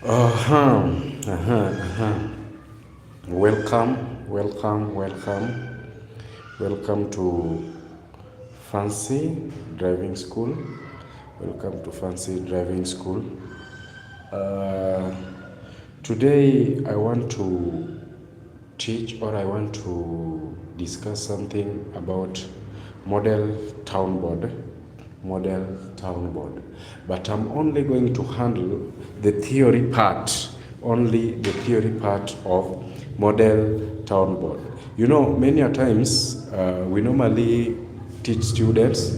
Uh-huh, uh-huh, uh-huh. Welcome to Fancy Driving School. Welcome to Fancy Driving School. Uh, Today I want to teach or I want to discuss something about model town board. Model town board. But I'm only going to handle the theory part, only the theory part of model town board. You know, many a times we normally teach students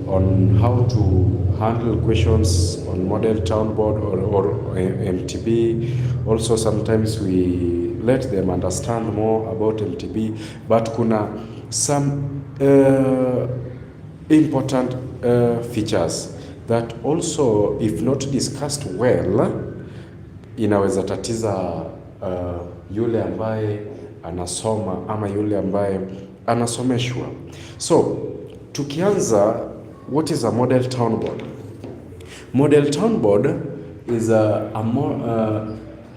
on how to handle questions on model town board or MTB. Also, sometimes we let them understand more about MTB, but kuna some important features that also if not discussed well inaweza tatiza yule ambaye anasoma ama yule ambaye anasomeshwa. So tukianza, what is a model town board? Model town board is a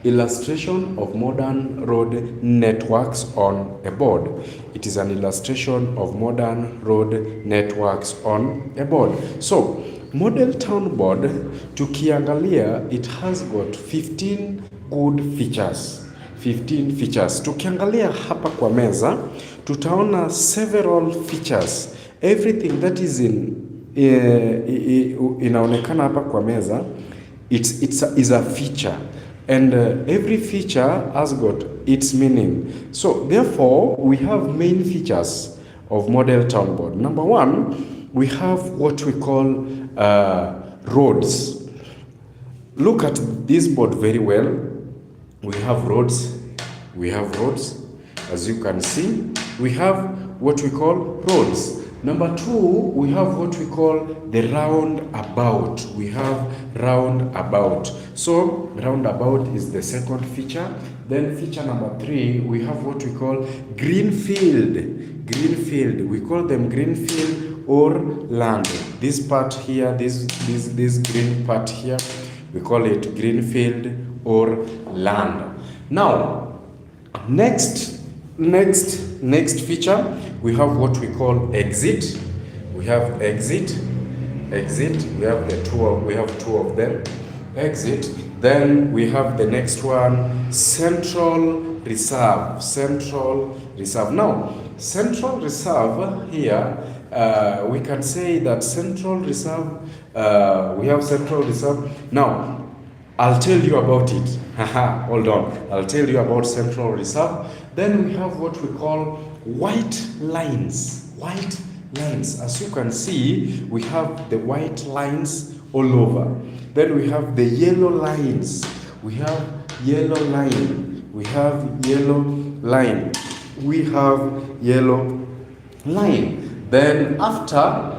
illustration of modern road networks on a board. It is an illustration of modern road networks on a board. So, model town board, tukiangalia, it has got 15 good features. 15 features. Tukiangalia hapa kwa meza, tutaona several features. Everything that is inaonekana hapa kwa meza, is a feature. And every feature has got its meaning. So therefore, we have main features of model town board. Number one, we have what we call roads. Look at this board very well. We have roads. As you can see, we have what we call roads. Number two, we have what we call the roundabout. We have roundabout. So roundabout is the second feature. Then feature number three, we have what we call greenfield. We call them greenfield or land. This part here, this green part here, we call it greenfield or land. Now, next feature, we have what we call exit. We have exit. We have two of them. Exit. Then we have the next one, central reserve. Now, central reserve here, we can say that central reserve. We have central reserve. Now, I'll tell you about it. Hold on. I'll tell you about central reserve. Then we have what we call white lines. As you can see, we have the white lines all over. Then we have the yellow lines. We have yellow line. Then after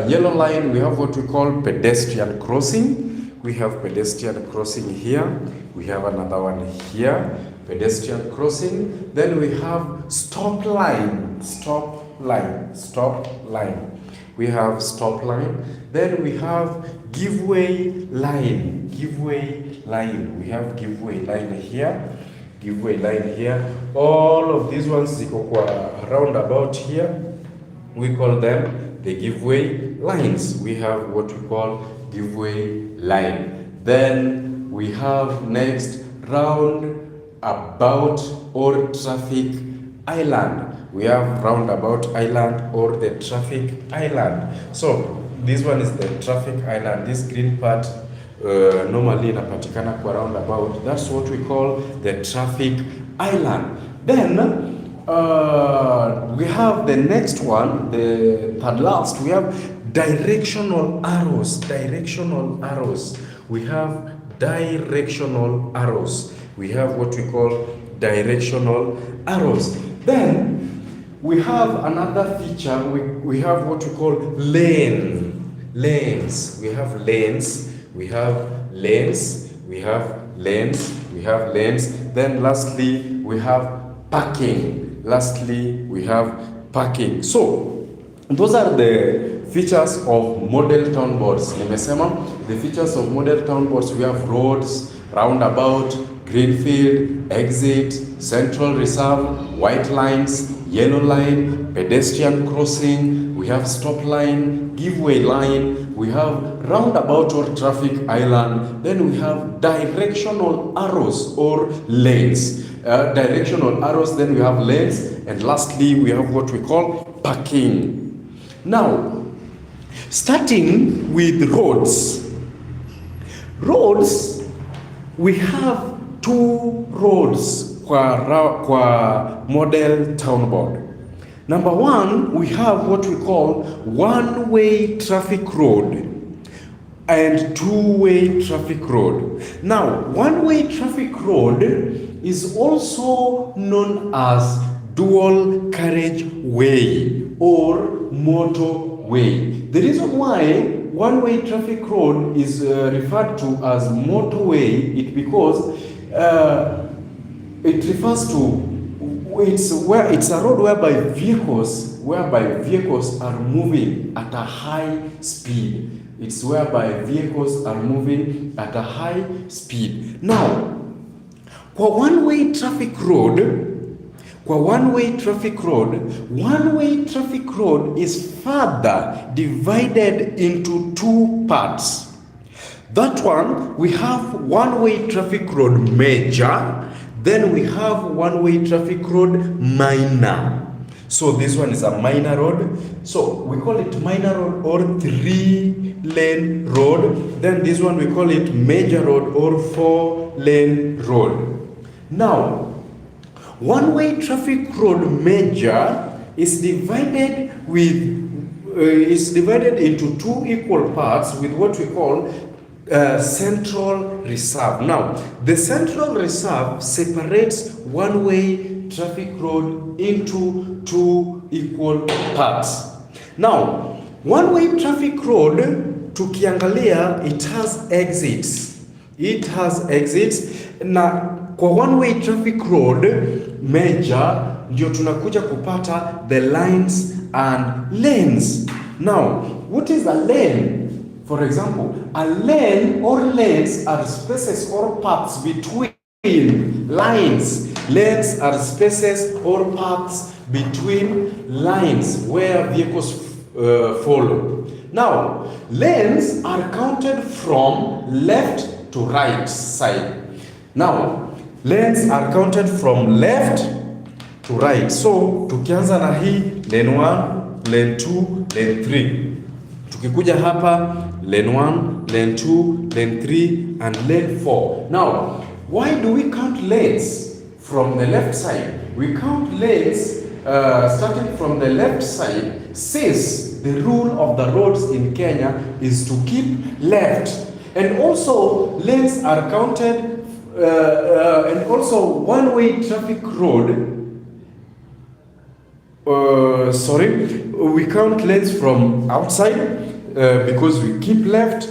yellow line, we have what we call pedestrian crossing. We have pedestrian crossing here. We have another one here, pedestrian crossing. Then we have stop line. We have stop line. Then we have giveaway line. We have giveaway line here. All of these ones ziko kwa roundabout here. We call them the giveaway lines. We have what we call giveaway line. Then we have next roundabout or traffic island. We have roundabout island or the traffic island. So this one is the traffic island. This green part normally inapatikana kwa roundabout. That's what we call the traffic island. Then we have the next one, the third last. We have directional arrows. We have directional arrows. We have what we call directional arrows. Then we have another feature. We have what we call lanes. We have lanes. Then lastly, we have parking. So those are the features of model town boards. Nimesema the features of model town boards, we have roads, roundabout, greenfield, exit, central reserve, white lines, yellow line, pedestrian crossing, we have stop line, giveaway line, we have roundabout or traffic island, then we have directional arrows or lanes. Directional arrows, then we have lanes, and lastly we have what we call parking. Now, starting with roads. Roads, we have two roads kwa model town board. Number one, we have what we call one-way traffic road and two-way traffic road. Now, one-way traffic road is also known as dual carriage way or motorway. The reason why one-way traffic road is referred to as motorway is because it refers to it's a road whereby vehicles are moving at a high speed. It's whereby vehicles are moving at a high speed. Now, kwa one-way traffic road is further divided into two parts. That one, we have one-way traffic road major, then we have one-way traffic road minor. So this one is a minor road. So we call it minor road or three-lane road. Then this one we call it major road or four-lane road. Now, one-way traffic road major is divided into two equal parts with what we call central reserve. Now, the central reserve separates one-way traffic road into two equal parts. Now, one-way traffic road, tukiangalia, it has exits. Na kwa one-way traffic road major ndio tunakuja kupata the lines and lanes. Now, what is a lane? For example, a lane or lanes are spaces or paths between lines. Lanes are spaces or paths between lines where vehicles follow. Now, lanes are counted from left to right side. Now, lanes are counted from left to right. So, tukianza na hii lane 1, lane 2, lane 3. Tukikuja hapa lane 1, lane 2, lane 3 and lane 4. Now, why do we count lanes from the left side? We count lanes starting from the left side since the rule of the roads in Kenya is to keep left. And also lanes are counted and also one-way traffic road we count lanes from outside because we keep left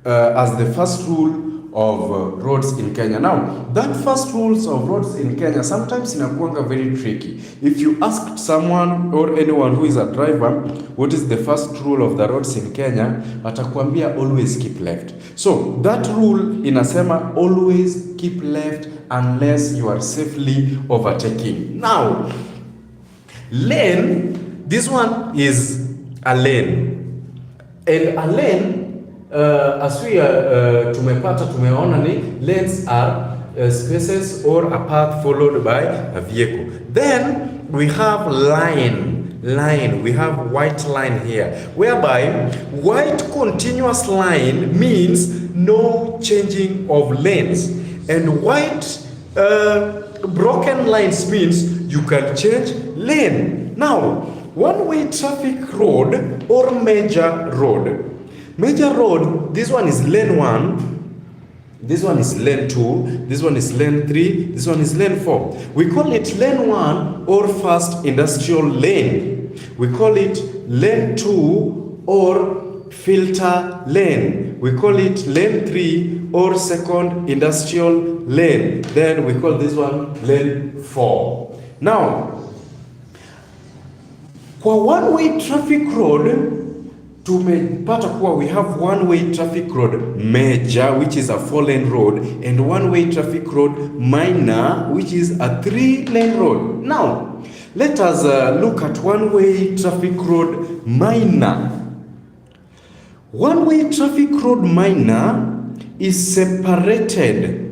as the first rule of roads in Kenya. Now, that first rules of roads in Kenya sometimes inakuanga very tricky. If you ask someone or anyone who is a driver, what is the first rule of the roads in Kenya, atakwambia always keep left. So, that rule inasema always keep left unless you are safely overtaking. Now, lane, this one is a lane. And a lane, as we tumeona ni lanes are spaces or a path followed by a vehicle. Then we have line, we have white line here, whereby white continuous line means no changing of lanes, and white broken lines means you can change lane. Now, one-way traffic road or major road. Major road, this one is lane 1, this one is lane 2, this one is lane 3, this one is lane 4. We call it lane 1 or first industrial lane. We call it lane 2 or filter lane. We call it lane 3 or second industrial lane. Then we call this one lane 4. Now, kwa one-way traffic road, tumepata kuwa we have one-way traffic road major, which is a 4-lane road, and one-way traffic road minor, which is a 3-lane road. Now, let us look at one-way traffic road minor. One-way traffic road minor is separated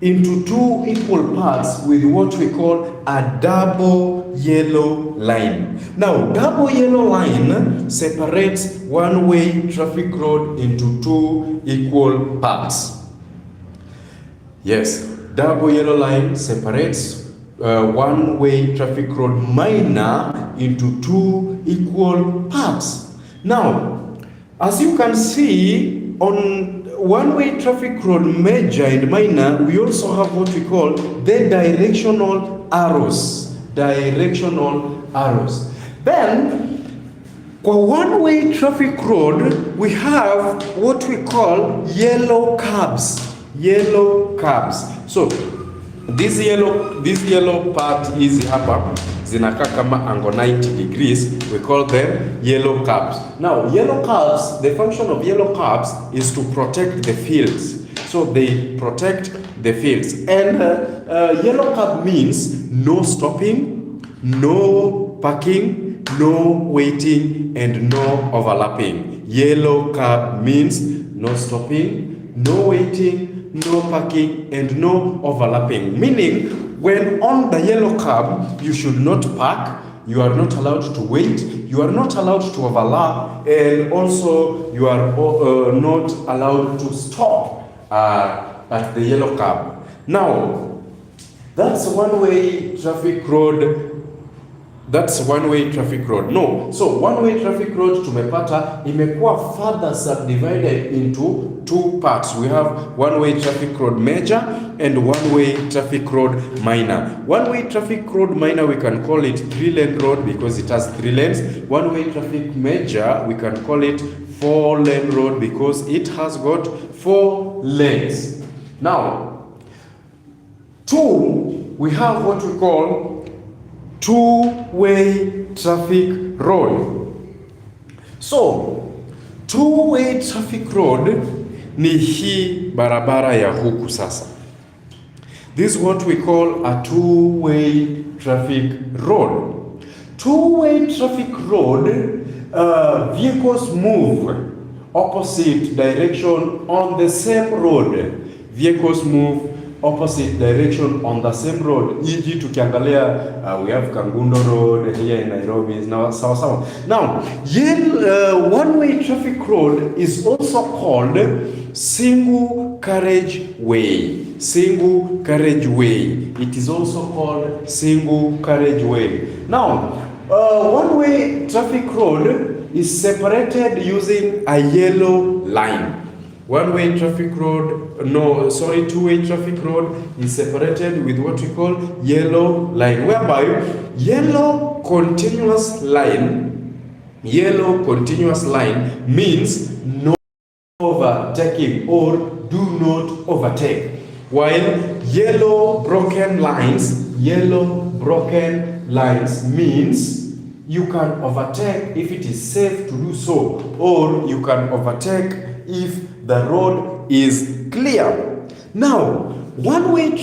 into 2 equal parts with what we call a double yellow line. Now, double yellow line separates one-way traffic road into 2 equal parts. Yes, double yellow line separates one-way traffic road minor into 2 equal parts. Now, as you can see, on one-way traffic road major and minor, we also have what we call the directional arrows. Directional arrows. Then, for one-way traffic road, we have what we call yellow curbs. Yellow curbs. So, this yellow part is hapa zinakaa kama angle 90 degrees, we call them yellow curbs. Now, yellow curbs, the function of yellow curbs is to protect the fields. So they protect the fields. And yellow curb means no stopping, no parking, no waiting, and no overlapping. Yellow curb means no stopping, no waiting, no parking, and no overlapping. Meaning, when on the yellow curb, you should not park, you are not allowed to wait, you are not allowed to overlap, and also you are not allowed to stop at the yellow curb. Now, that's one-way traffic road. That's one-way traffic road. No, so one-way traffic road tumepata imekuwa further subdivided into 2 parts. We have one-way traffic road major and one-way traffic road minor. One-way traffic road minor, we can call it 3-lane road because it has 3 lanes. One-way traffic major, we can call it 4-lane road because it has got 4 lanes. Now, 2, we have what we call 2-way traffic road. So, 2-way traffic road ni hii barabara ya huku sasa. This is what we call a 2-way traffic road. 2-way traffic road, vehicles move opposite direction on the same road. Vehicles move opposite direction on the same road. E.g. tukiangalia we have Kangundo Road here in Nairobi is now sawa. Now, one-way traffic road is also called single carriage way. Single carriage way. It is also called single carriage way. Now, one-way traffic road is separated using a yellow line. One-way traffic road, two-way traffic road is separated with what we call yellow line, whereby yellow continuous line means no overtaking or do not overtake. While yellow broken lines means you can overtake if it is safe to do so, or you can overtake if the road is clear. Now, two-way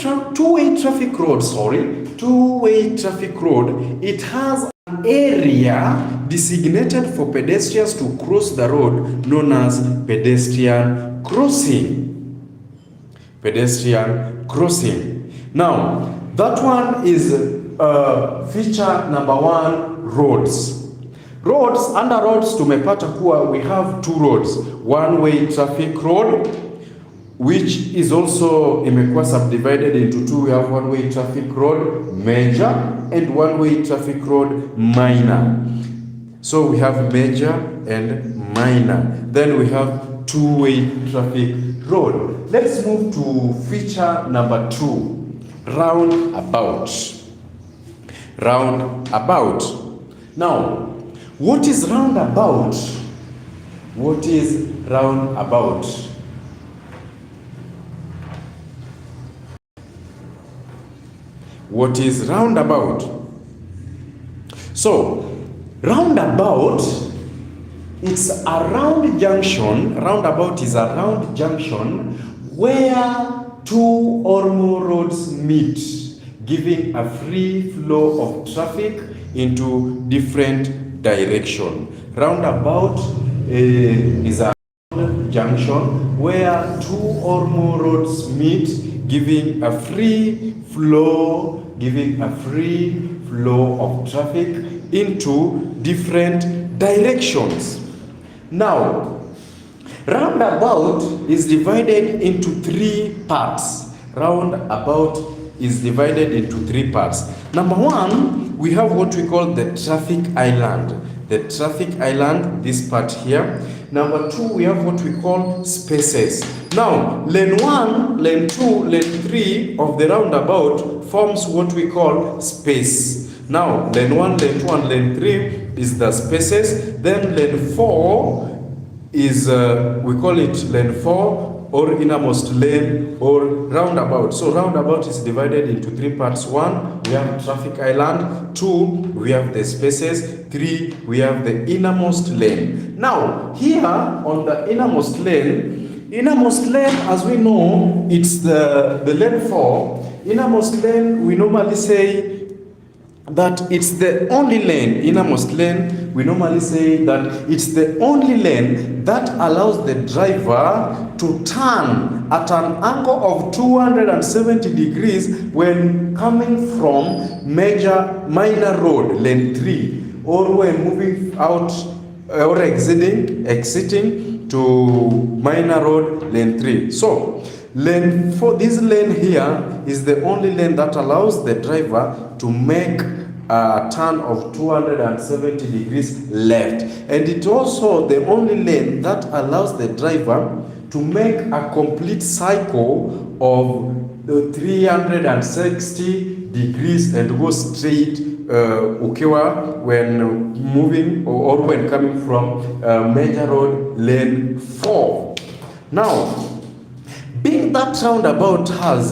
traffic road, it has an area designated for pedestrians to cross the road known as pedestrian crossing. Pedestrian crossing. Now, that one is feature number 1, roads. Under roads tumepata kuwa we have 2 roads. One-way traffic road, which is also imekuwa subdivided into 2. We have one-way traffic road major and one-way traffic road minor. So we have major and minor. Then we have two-way traffic road. Let's move to feature number 2, roundabout. Roundabout. Now, what is roundabout? What is roundabout? What is roundabout? So, roundabout It's a round junction. Roundabout is a round junction where two or more roads meet, giving a free flow of traffic into different direction. Roundabout is a junction where two or more roads meet, giving a free flow of traffic into different directions. Now, roundabout is divided into three parts. Roundabout is divided into three parts. Number one, we have what we call the traffic island. The traffic island, this part here. Number two, we have what we call spaces. Now, lane 1, lane 2, lane 3 of the roundabout forms what we call space. Now, lane 1, lane 2, and lane 3 is the spaces. Then lane 4 is, we call it lane 4 or innermost lane or roundabout. So roundabout is divided into three parts. 1, we have traffic island. 2, we have the spaces. 3, we have the innermost lane. Now, here on the innermost lane, as we know, it's the lane 4. Innermost lane, we normally say that it's the only lane. Innermost lane, we normally say that it's the only lane that allows the driver to turn at an angle of 270 degrees when coming from minor road, lane 3, or when moving out or exiting to minor road, lane 3. So lane 4, this lane here is the only lane that allows the driver to make a turn of 270 degrees left, and it's also the only lane that allows the driver to make a complete cycle of 360 degrees and go straight ukiwa when moving or when coming from major road, lane 4. Now, being that roundabout has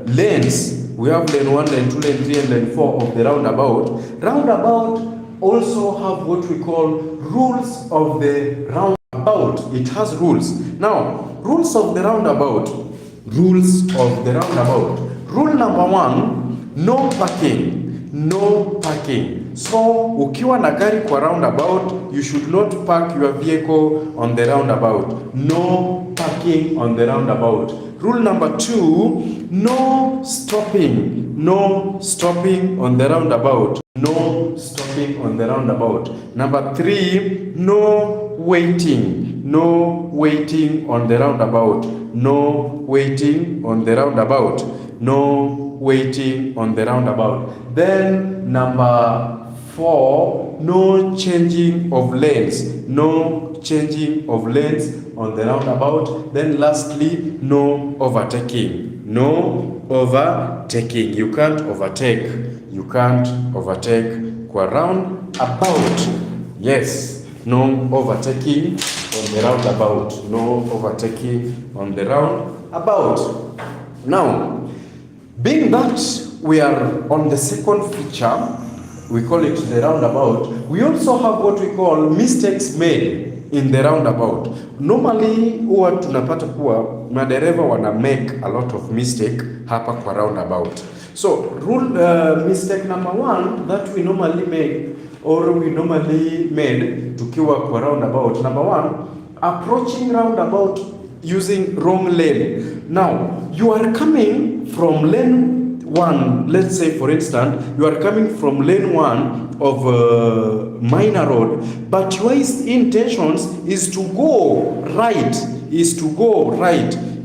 lanes, we have lane 1, lane 2, lane 3, and lane 4 of the roundabout. Roundabout also have what we call rules of the roundabout. It has rules. Now, rules of the roundabout. Rule number 1, no parking. No parking. So, ukiwa na gari kwa roundabout, you should not park your vehicle on the roundabout. No parking on the roundabout. Rule number 2, no stopping. No stopping on the roundabout. No stopping on the roundabout. Number 3, no waiting. No waiting on the roundabout. No waiting on the roundabout. No waiting on the roundabout. Then number 4, no changing of lanes. No changing of lanes on the roundabout. Then lastly, no overtaking. No overtaking. You can't overtake. You can't overtake kwa roundabout. Yes, no overtaking on the roundabout. No overtaking on the roundabout. Now, being that we are on the second feature, we call it the roundabout, we also have what we call mistakes made in the roundabout. Normally huwa tunapata kuwa madereva wana make a lot of mistake hapa kwa roundabout. So mistake number 1 that we normally make or we normally made tukiwa kwa roundabout. Number 1, approaching roundabout using wrong lane. Now, you are coming from lane 1, let's say for instance, you are coming from lane 1 of minor road, but your intentions is to go right,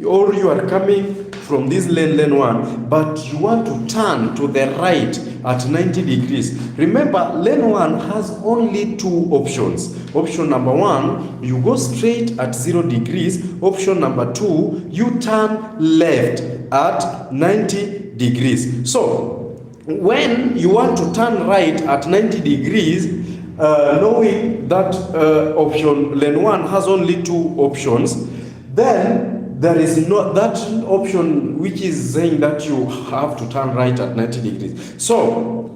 or you are coming from this lane 1, but you want to turn to the right at 90 degrees. Remember, lane 1 has only 2 options. Option number 1, you go straight at 0 degrees. Option number 2, you turn left at 90 degrees. So, when you want to turn right at 90 degrees, knowing that option lane 1 has only 2 options, then there is not that option which is saying that you have to turn right at 90 degrees. So,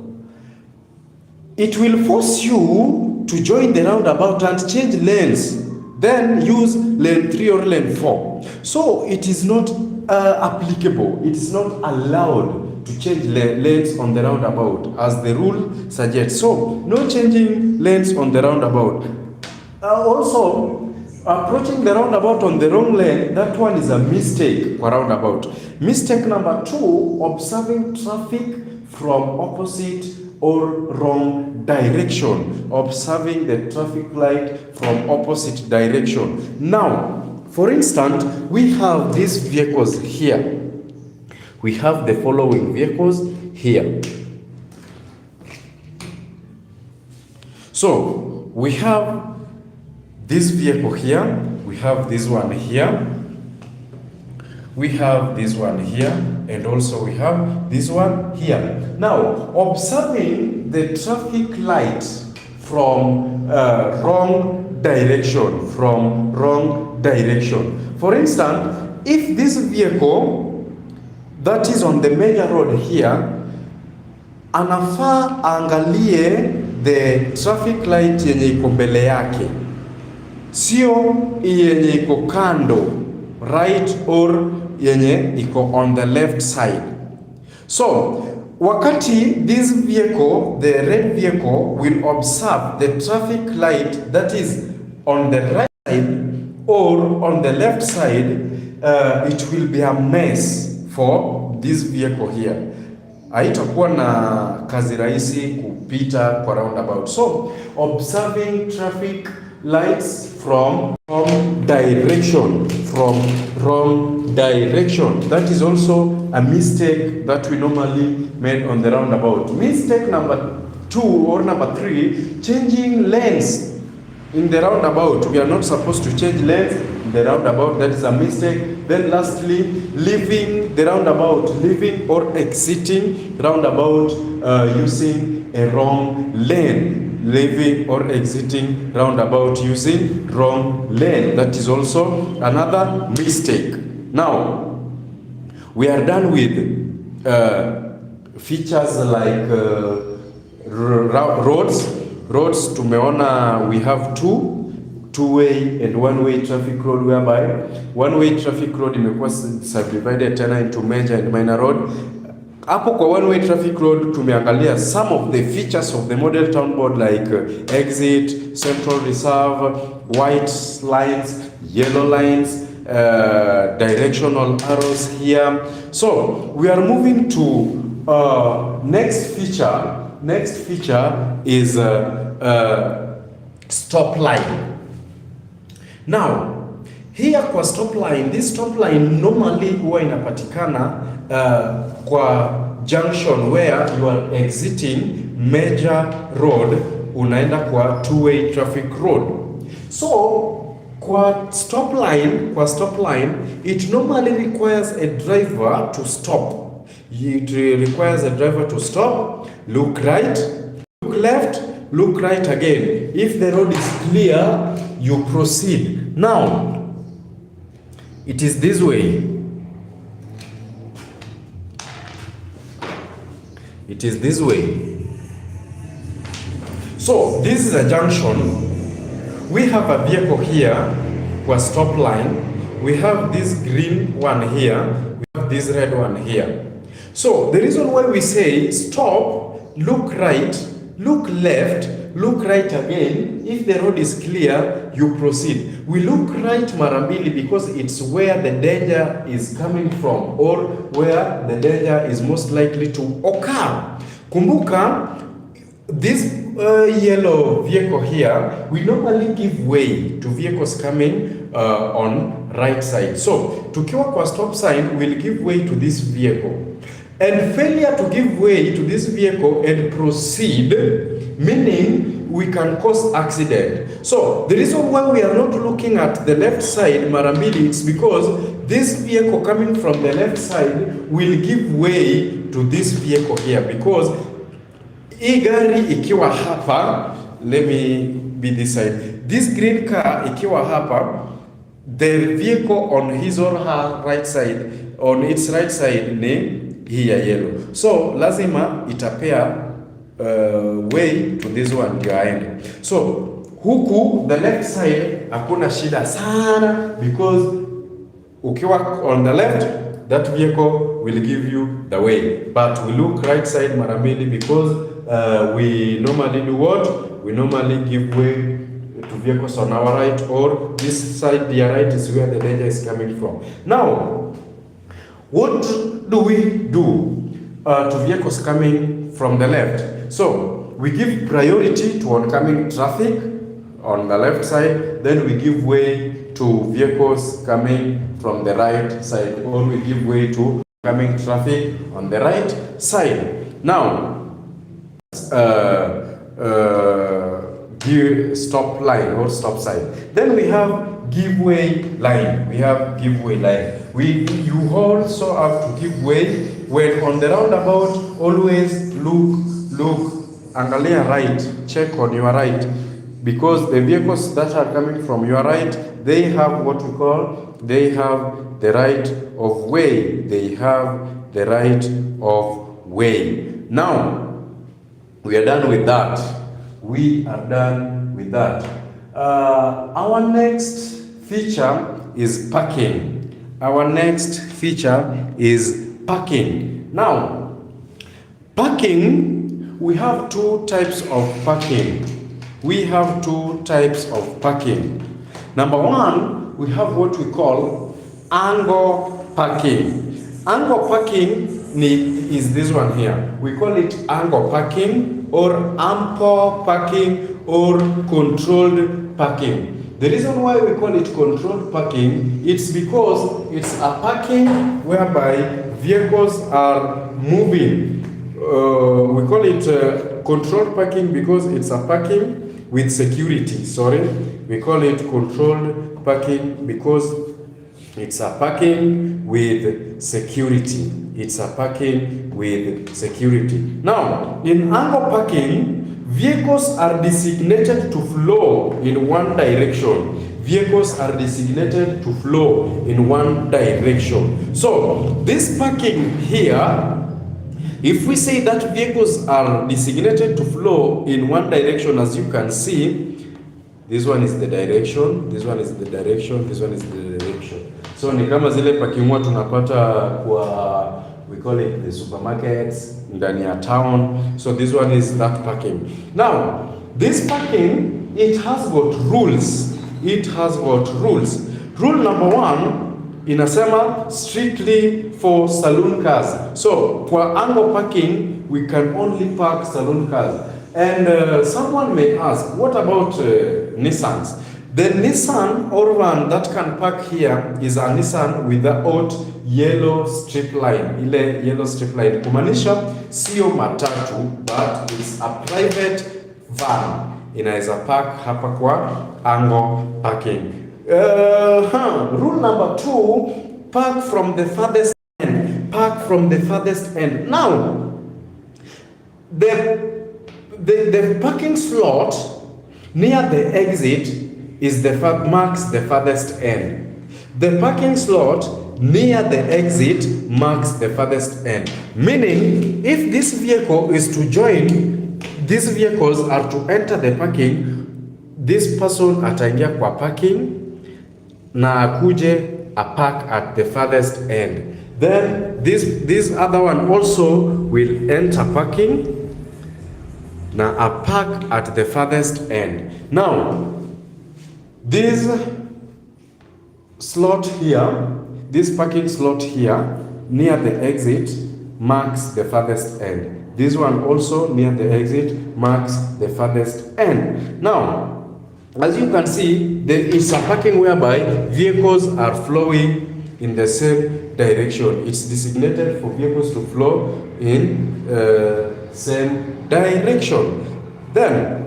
it will force you to join the roundabout and change lanes, then use lane 3 or lane 4. So it is not applicable, it is not allowed to change lanes on the roundabout as the rule suggests. So no changing lanes on the roundabout. Also, approaching the roundabout on the wrong lane, that one is a mistake for roundabout. Mistake number 2, observing traffic from opposite or wrong direction. Observing the traffic light from opposite direction. Now, for instance, we have these vehicles here. We have the following vehicles here. So, we have this vehicle here, we have this one here, we have this one here, and also we have this one here. Now, observing the traffic light from wrong direction, For instance, if this vehicle that is on the major road here, anafaa angalie the traffic light yenye iko mbele yake, sio yenye iko kando, right, or yenye iko on the left side. So wakati this vehicle, the red vehicle, will observe the traffic light that is on the right side or on the left side, it will be a mess for this vehicle here. Haitakuwa na kazi rahisi kupita kwa roundabout. So observing traffic lights from wrong direction, that is also a mistake that we normally made on the roundabout. Mistake number 2 or number 3, changing lanes in the roundabout. We are not supposed to change lanes in the roundabout. That is a mistake. Then lastly, leaving the roundabout, leaving or exiting roundabout using a wrong lane. Leaving or exiting roundabout using wrong lane. That is also another mistake. Now, we are done with features like roads. Roads, tumeona we have two-way and one-way traffic road, whereby one-way traffic road imekuwa subdivided tena into major and minor road. Hapo kwa one-way traffic road tumeangalia some of the features of the model town board like exit, central reserve, white lines, yellow lines, directional arrows here. So we are moving to next feature. Next feature is stop line. Now, here kwa stop line, this stop line normally huwa inapatikana kwa junction where you are exiting major road unaenda kwa two-way traffic road. So kwa stop line, it normally requires a driver to stop. It requires a driver to stop, look right, look left, look right again. If the road is clear, you proceed. Now, it is this way. It is this way. So, this is a junction. We have a vehicle here for stop line. We have this green one here. We have this red one here. So, the reason why we say stop, look right, look left, look right again. If the road is clear, you proceed. We look right marambili because it's where the danger is coming from or where the danger is most likely to occur. Kumbuka, this yellow vehicle here, we normally give way to vehicles coming on right side. So, tukiwa kwa stop sign, we'll give way to this vehicle. And failure to give way to this vehicle and proceed, meaning we can cause accident. So the reason why we are not looking at the left side marambili, it's because this vehicle coming from the left side will give way to this vehicle here, because hii gari ikiwa hapa, let me be this side, this green car ikiwa hapa, the vehicle on his or her right side, on its right side ni hii ya yellow. So lazima itapea way to this one ndio aende. So huku the left side hakuna shida sana, because ukiwa on the left, that vehicle will give you the way, but we look right side mara mbili, because we normally do what? We normally give way to vehicles on our right, or this side, the right, is where the danger is coming from. Now, what do we do to vehicles coming from the left? So we give priority to oncoming traffic on the left side, then we give way to vehicles coming from the right side, or we give way to coming traffic on the right side. Now, give stop line or stop sign. Then we have give way line. We have give way line. You also have to give way when on the roundabout. Always look, angalia right, check on your right, because the vehicles that are coming from your right, they have what we call, they have the right of way. They have the right of way. Now, we are done with that. We are done with that. Our next feature is parking. Our next feature is parking. Now, parking, we have two types of parking. We have two types of parking. Number one, we have what we call angle parking. Angle parking is this one here. We call it angle parking, or ample parking, or controlled parking. The reason why we call it controlled parking, it's because it's a parking whereby vehicles are moving. We call it controlled parking because it's a parking with security. Sorry, we call it controlled parking because it's a parking with security. It's a parking with security. Now, in angle parking, vehicles are designated to flow in one direction. Vehicles are designated to flow in one direction. So, this parking here, if we say that vehicles are designated to flow in one direction, as you can see, this one is the direction, this one is the direction, this one is the direction. So ni kama zile parking huwa tunapata kwa, we call it the supermarkets ndani ya town. So this one is that parking. Now, this parking, it has got rules. It has got rules. Rule number one, inasema strictly for saloon cars. So kwa angle parking, we can only park saloon cars. And someone may ask, what about Nissans? The Nissan or van that can park here is a Nissan without yellow strip line. Ile yellow strip line kumaanisha sio matatu, but it's a private van. Inaweza park hapa kwa angle parking. Rule number two, park from the farthest end. Park from the farthest end. Now, the parking slot near the exit is marks the farthest end. The parking slot near the exit marks the farthest end. Meaning, if this vehicle is to join, these vehicles are to enter the parking, this person ataingia kwa parking na akuje a park at the farthest end. Then this other one also will enter parking na a park at the farthest end. Now, this slot here, this parking slot here near the exit marks the farthest end. This one also near the exit marks the farthest end. Now, as you can see, there is a parking whereby vehicles are flowing in the same direction. It's designated for vehicles to flow in same direction. Then,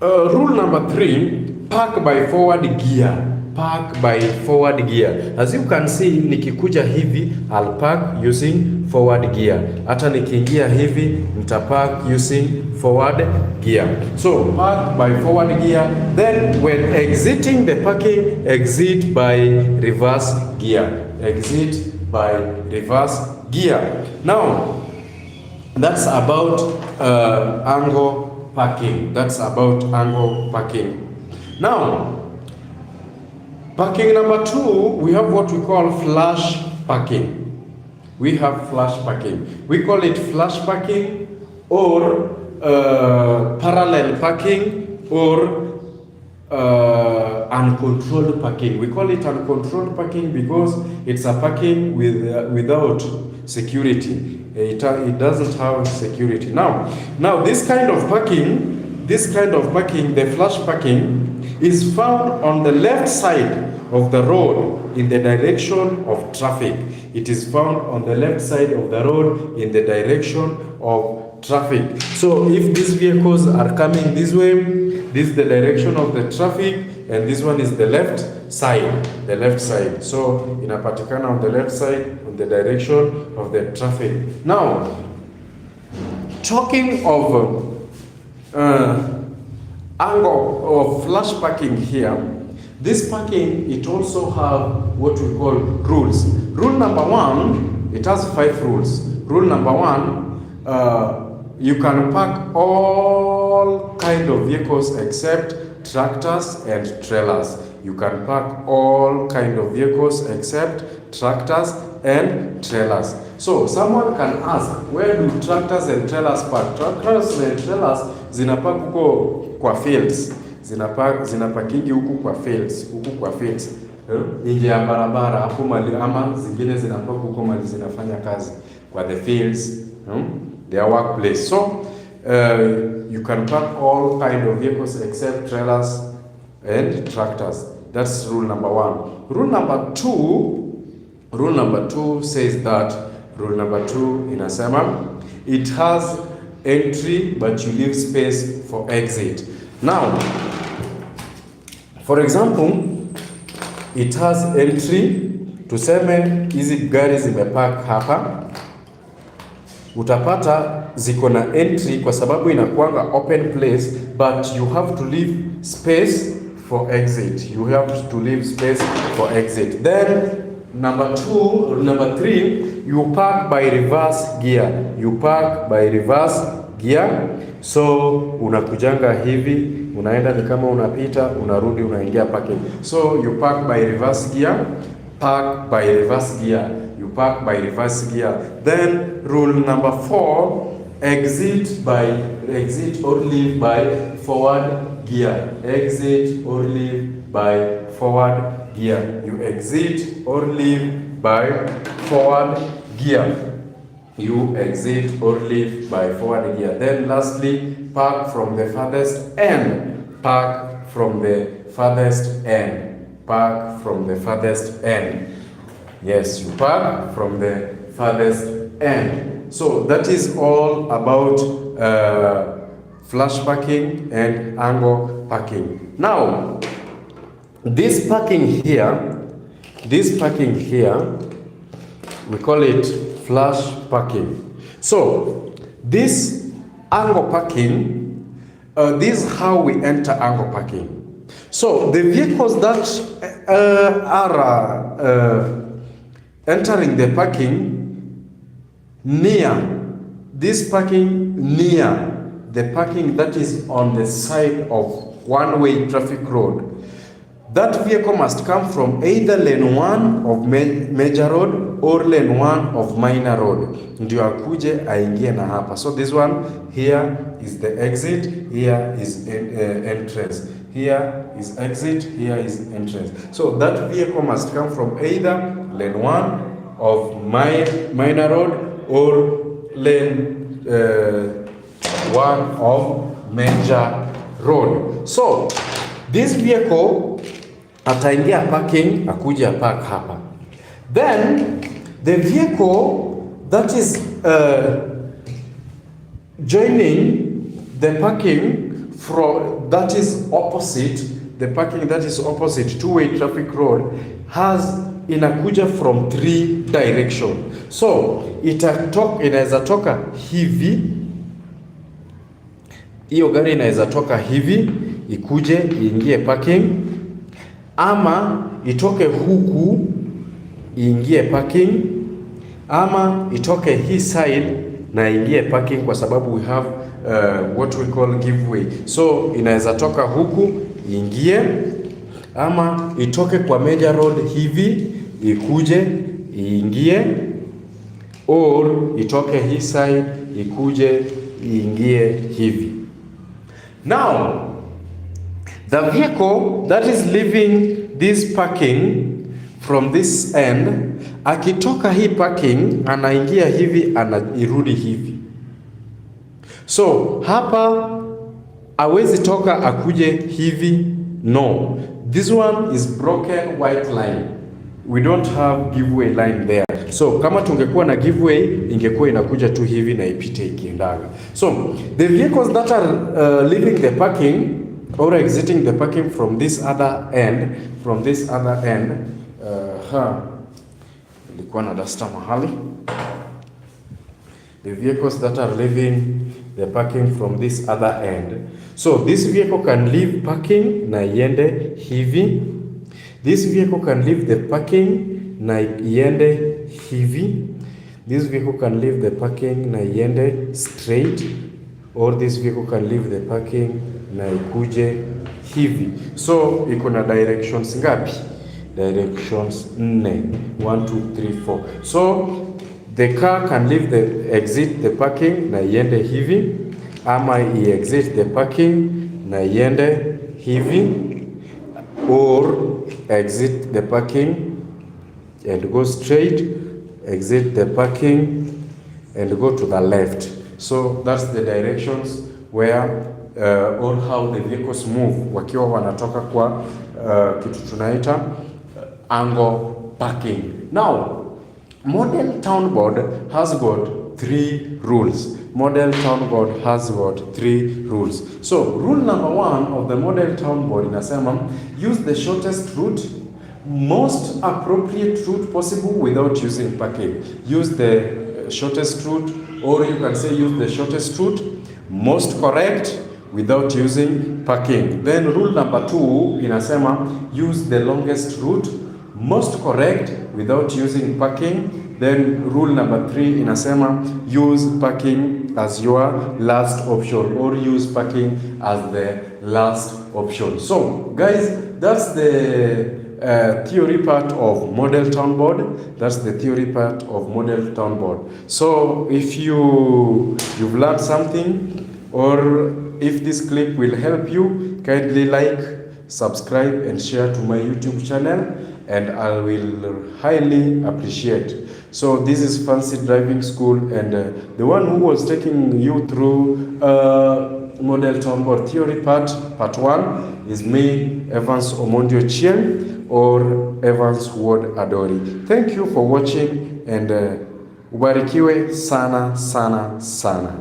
rule number three, park by forward gear. Park by forward gear. As you can see, nikikuja hivi, I'll park using forward gear. Hata nikiingia hivi, nitapark using forward gear. So, park by forward gear. Then, when exiting the parking, exit by reverse gear. Exit by reverse gear. Now, That's about angle parking. That's about angle parking. Now, parking number 2, we have what we call flush parking. We have flush parking. We call it flush parking or parallel parking or uncontrolled parking. We call it uncontrolled parking because it's a parking without security. It doesn't have security. Now this kind of parking, the flush parking, is found on the left side of the road in the direction of traffic. It is found on the left side of the road in the direction of traffic. So if these vehicles are coming this way, this is the direction of the traffic, and this one is the left side. So inapatikana on the left side of the direction of the traffic. Now, talking of angle of flush parking here, this parking, it also have what we call rules. Rule number 1, it has 5 rules. Rule number 1, you can park all kind of vehicles except tractors and trailers. You can park all kind of vehicles except tractors and trailers. So someone can ask, where do tractors and trailers park? Tractors and trailers zinapark huko kwa fields. Zinapakingi huku kwa fields. Nje ya barabara hapo mali, ama zingine zinapark huko mali zinafanya kazi kwa the fields, their workplace. So you can park all kind of vehicles except trailers and tractors. That's rule number 1. Rule number 2 says that, rule number 2 inasema it has entry but you leave space for exit. Now, for example, it has entry, tuseme hizi gari zimepark hapa, utapata ziko na entry kwa sababu inakuanga open place, but you have to leave space for exit. Then number 3, you park by reverse gear. So unakujanga hivi, unaenda ni kama unapita, unarudi, unaingia parking. So you park by reverse gear. Then rule number 4, exit or leave by forward gear. You exit or leave by forward gear. Then lastly, park from the farthest end. Yes, you park from the farthest end. So that is all about flush parking and angle parking. Now, this parking here, we call it flush parking. So this angle parking, this is how we enter angle parking. So the vehicles that are entering the parking near the parking that is on the side of one-way traffic road, that vehicle must come from either lane 1 of major road or lane 1 of minor road, ndio akuje aingie na hapa. So this one here is the exit, here is entrance. Here is exit, here is entrance. So that vehicle must come from either lane 1 of minor road or lane 1 of major road. So this vehicle ataingia parking, akuja park hapa. Then the vehicle that is joining the parking that is opposite two-way traffic road inakuja from 3 direction. So inaweza toka hivi, hiyo gari inaweza toka hivi ikuje iingie parking, ama itoke huku iingie parking, ama itoke hii side na ingie parking, kwa sababu we have what we call giveaway. So inaweza toka huku ingie, ama itoke kwa major road hivi ikuje iingie, or itoke hii side ikuje iingie hivi. Now the vehicle that is leaving this parking from this end, akitoka hii parking anaingia hivi, anairudi hivi. So hapa awezi toka akuje hivi, no. This one is broken white line. We don't have giveaway line there. So kama tungekuwa na giveaway, ingekuwa inakuja tu hivi na ipite ikiendaga. So the vehicles that are leaving the parking or exiting the parking from this other end, ilikuwa na dasta mahali. The vehicles that are leaving the parking from this other end. So this vehicle can leave parking na iende hivi. This vehicle can leave the parking na iende hivi. This vehicle can leave the parking na iende straight, or this vehicle can leave the parking na ikuje hivi. So iko na directions ngapi? Directions 4. 1 2 3 4. So the car can leave exit the parking na iende hivi, ama exit the parking na iende hivi, or exit the parking and go straight, exit the parking and go to the left. So that's the directions where or how the vehicles move wakiwa wanatoka kwa kitu tunaita angle parking. Now Model Town Board has got 3 rules. Model Town Board has got 3 rules. So rule number 1 of the Model Town Board inasema use the shortest route, most appropriate route possible without using parking. Use the shortest route, or you can say use the shortest route, most correct without using parking. Then rule number 2 inasema use the longest route, most correct without using parking. Then rule number 3 inasema use parking as your last option, or use parking as the last option. So guys, that's the theory part of Model Town Board. That's the theory part of Model Town Board. So if you've learned something, or if this clip will help you, kindly like, subscribe and share to my YouTube channel, and I will highly appreciate. So this is Fancy Driving School, and the one who was taking you through Model Town Board theory part 1 is me, Evans Omondi Ochieng, or Evans Ward Adori. Thank you for watching, and ubarikiwe sana sana sana.